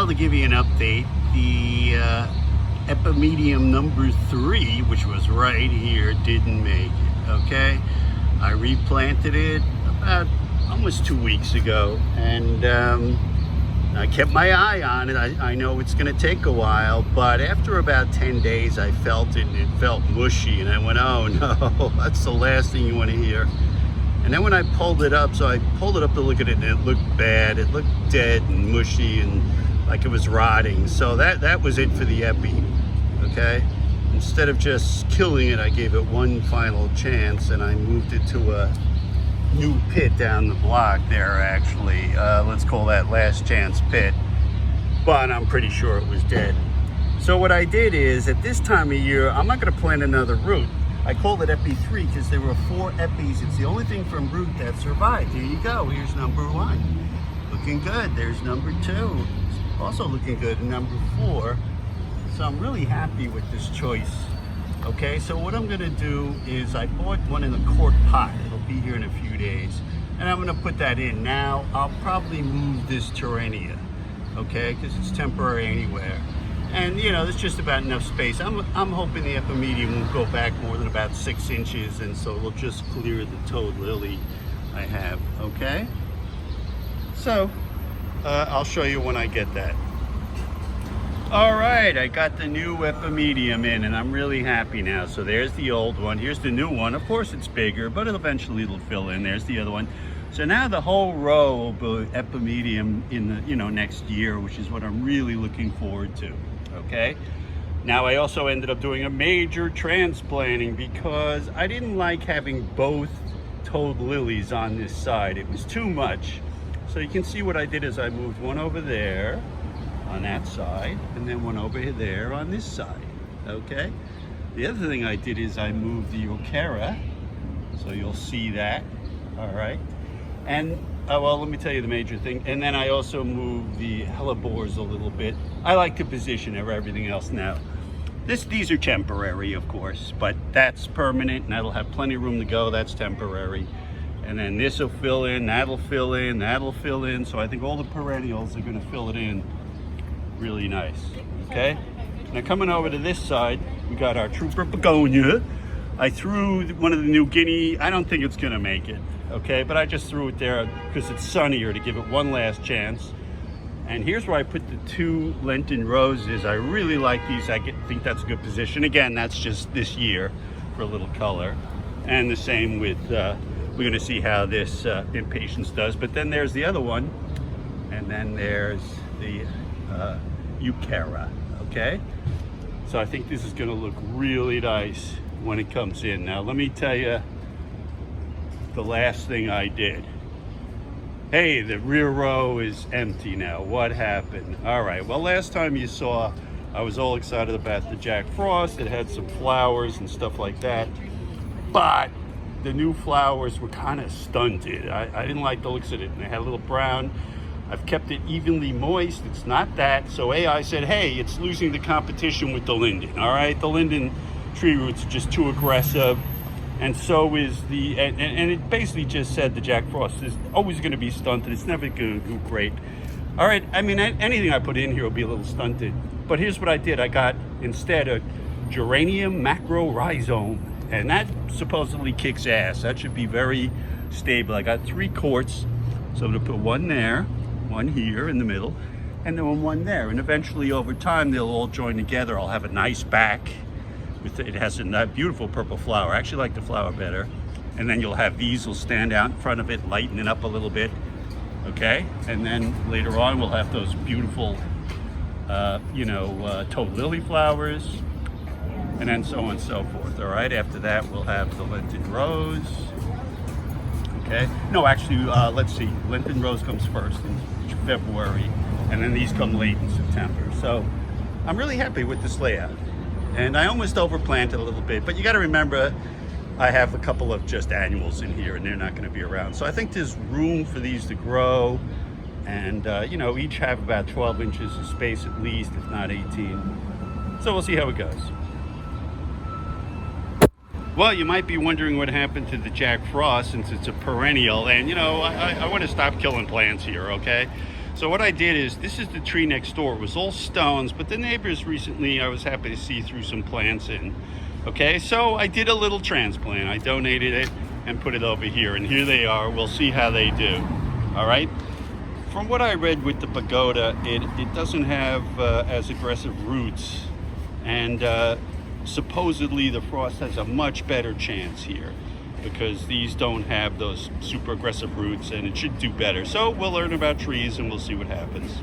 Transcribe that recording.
Well, to give you an update, the Epimedium number 3, which was right here, didn't make it, okay? I replanted it about almost 2 weeks ago, and I kept my eye on it. I know it's gonna take a while, but after about 10 days, I felt it, and it felt mushy, and I went, oh no, that's the last thing you wanna hear. And then when I pulled it up, so I pulled it up to look at it, and it looked bad. It looked dead and mushy and like it was rotting. So that was it for the Epi, okay? Instead of just killing it, I gave it one final chance, and I moved it to a new pit down the block there, actually. Let's call that last chance pit. But I'm pretty sure it was dead. So what I did is, at this time of year, I'm not gonna plant another root. I called it Epi 3 because there were 4 Epis. It's the only thing from root that survived. Here you go, here's number 1. Looking good. There's number 2. Also looking good, number 4. So I'm really happy with this choice. Okay, so what I'm gonna do is I bought one in a quart pot. It'll be here in a few days. And I'm gonna put that in. Now, I'll probably move this Terrania, okay, because it's temporary anywhere. And you know, there's just about enough space. I'm hoping the Epimedium won't go back more than about 6 inches, and so we'll just clear the toad lily I have, okay? So, I'll show you when I get that. All right, I got the new Epimedium in, and I'm really happy now. So there's the old one, here's the new one. Of course it's bigger, but eventually it'll fill in. There's the other one. So now the whole row will be Epimedium in the next year, which is what I'm really looking forward to. Okay, now I also ended up doing a major transplanting because I didn't like having both toad lilies on this side. It was too much. So you can see what I did is I moved one over there on that side, and then one over there on this side. Okay, the other thing I did is I moved the Ochera, so you'll see that. All right, and well, let me tell you the major thing. And then I also moved the hellebores a little bit. I like the position of everything else now. These are temporary, of course, but that's permanent, and that'll have plenty of room to go. That's temporary. And then this will fill in, that'll fill in, that'll fill in. So I think all the perennials are gonna fill it in really nice, okay? Now coming over to this side, we got our Trooper Begonia. I threw one of the New Guinea. I don't think it's gonna make it, okay? But I just threw it there because it's sunnier to give it one last chance. And here's where I put the 2 Lenten roses. I really like these. I think that's a good position. Again, that's just this year for a little color. And the same with, we're gonna see how this Impatiens does. But then there's the other one. And then there's the Ochera, okay? So I think this is gonna look really nice when it comes in. Now let me tell you the last thing I did. Hey, the rear row is empty now. What happened? All right, well, last time you saw, I was all excited about the Jack Frost. It had some flowers and stuff like that, but the new flowers were kind of stunted. I didn't like the looks of it, and they had a little brown. I've kept it evenly moist. It's not that. So AI said, hey, it's losing the competition with the linden. All right, the linden tree roots are just too aggressive, and so is the, and it basically just said the Jack Frost is always going to be stunted. It's never going to do great. All right, I mean, anything I put in here will be a little stunted, but here's what I did. I got instead a Geranium Macrorrhizum, and that supposedly kicks ass. That should be very stable. I got 3 quarts, so I'm going to put one there, one here in the middle, and then one there, and eventually over time they'll all join together. I'll have a nice back. It has a beautiful purple flower. I actually like the flower better. And then you'll have these will stand out in front of it, lighten it up a little bit, okay? And then later on we'll have those beautiful, toad lily flowers, and then so on and so forth, all right? After that we'll have the Lenten rose, okay? No, actually, let's see. Lenten rose comes first in February, and then these come late in September. So I'm really happy with this layout. And I almost overplanted a little bit, but you gotta remember, I have a couple of just annuals in here and they're not gonna be around. So I think there's room for these to grow, and each have about 12 inches of space at least, if not 18. So we'll see how it goes. Well, you might be wondering what happened to the Jack Frost since it's a perennial, and I want to stop killing plants here, okay? So what I did is, this is the tree next door. It was all stones, but the neighbors recently, I was happy to see, threw some plants in. Okay, so I did a little transplant. I donated it and put it over here, and here they are. We'll see how they do. All right. From what I read with the pagoda, it doesn't have as aggressive roots, and supposedly the frost has a much better chance here because these don't have those super aggressive roots, and it should do better. So we'll learn about trees and we'll see what happens.